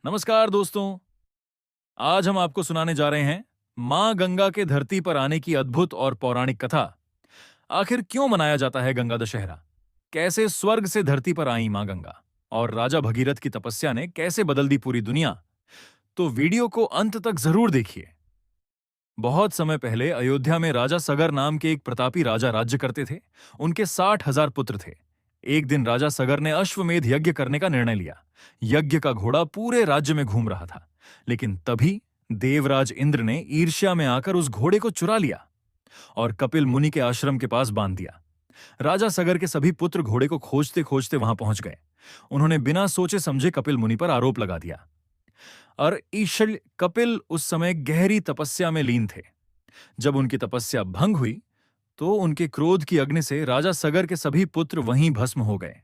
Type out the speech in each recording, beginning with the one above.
नमस्कार दोस्तों। आज हम आपको सुनाने जा रहे हैं मां गंगा के धरती पर आने की अद्भुत और पौराणिक कथा। आखिर क्यों मनाया जाता है गंगा दशहरा? कैसे स्वर्ग से धरती पर आई मां गंगा और राजा भगीरथ की तपस्या ने कैसे बदल दी पूरी दुनिया? तो वीडियो को अंत तक जरूर देखिए। बहुत समय पहले अयोध्या में राजा सगर नाम के एक प्रतापी राजा राज्य करते थे। उनके 60,000 पुत्र थे। एक दिन राजा सगर ने अश्वमेध यज्ञ करने का निर्णय लिया। यज्ञ का घोड़ा पूरे राज्य में घूम रहा था, लेकिन तभी देवराज इंद्र ने ईर्ष्या में आकर उस घोड़े को चुरा लिया और कपिल मुनि के आश्रम के पास बांध दिया। राजा सगर के सभी पुत्र घोड़े को खोजते खोजते वहां पहुंच गए। उन्होंने बिना सोचे समझे कपिल मुनि पर आरोप लगा दिया। और ईशल कपिल उस समय गहरी तपस्या में लीन थे। जब उनकी तपस्या भंग हुई तो उनके क्रोध की अग्नि से राजा सगर के सभी पुत्र वहीं भस्म हो गए।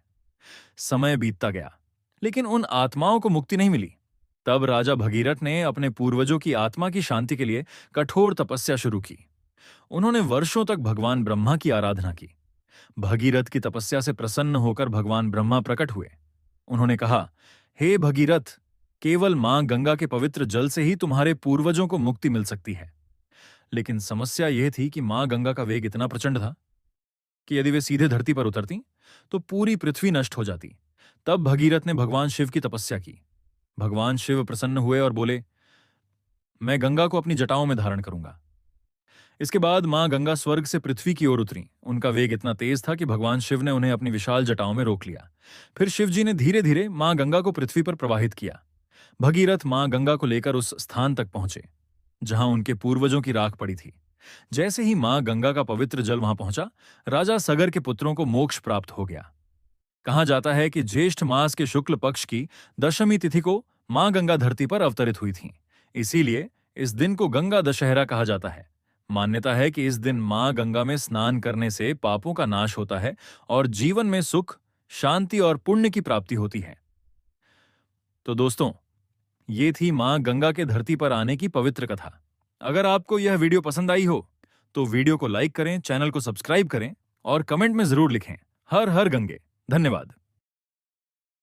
समय बीतता गया, लेकिन उन आत्माओं को मुक्ति नहीं मिली। तब राजा भगीरथ ने अपने पूर्वजों की आत्मा की शांति के लिए कठोर तपस्या शुरू की। उन्होंने वर्षों तक भगवान ब्रह्मा की आराधना की। भगीरथ की तपस्या से प्रसन्न होकर भगवान ब्रह्मा प्रकट हुए। उन्होंने कहा, हे भगीरथ, केवल मां गंगा के पवित्र जल से ही तुम्हारे पूर्वजों को मुक्ति मिल सकती है। लेकिन समस्या यह थी कि मां गंगा का वेग इतना प्रचंड था कि यदि वे सीधे धरती पर उतरती तो पूरी पृथ्वी नष्ट हो जाती। तब भगीरथ ने भगवान शिव की तपस्या की। भगवान शिव प्रसन्न हुए और बोले, मैं गंगा को अपनी जटाओं में धारण करूंगा। इसके बाद मां गंगा स्वर्ग से पृथ्वी की ओर उतरी। उनका वेग इतना तेज था कि भगवान शिव ने उन्हें अपनी विशाल जटाओं में रोक लिया। फिर शिवजी ने धीरे धीरे मां गंगा को पृथ्वी पर प्रवाहित किया। भगीरथ मां गंगा को लेकर उस स्थान तक पहुंचे जहां उनके पूर्वजों की राख पड़ी थी। जैसे ही मां गंगा का पवित्र जल वहां पहुंचा, राजा सगर के पुत्रों को मोक्ष प्राप्त हो गया। कहा जाता है कि ज्येष्ठ मास के शुक्ल पक्ष की दशमी तिथि को मां गंगा धरती पर अवतरित हुई थीं। इसीलिए इस दिन को गंगा दशहरा कहा जाता है। मान्यता है कि इस दिन मां गंगा में स्नान करने से पापों का नाश होता है और जीवन में सुख, शांति और पुण्य की प्राप्ति होती है। तो दोस्तों, ये थी मां गंगा के धरती पर आने की पवित्र कथा। अगर आपको यह वीडियो पसंद आई हो तो वीडियो को लाइक करें, चैनल को सब्सक्राइब करें और कमेंट में जरूर लिखें, हर हर गंगे। धन्यवाद।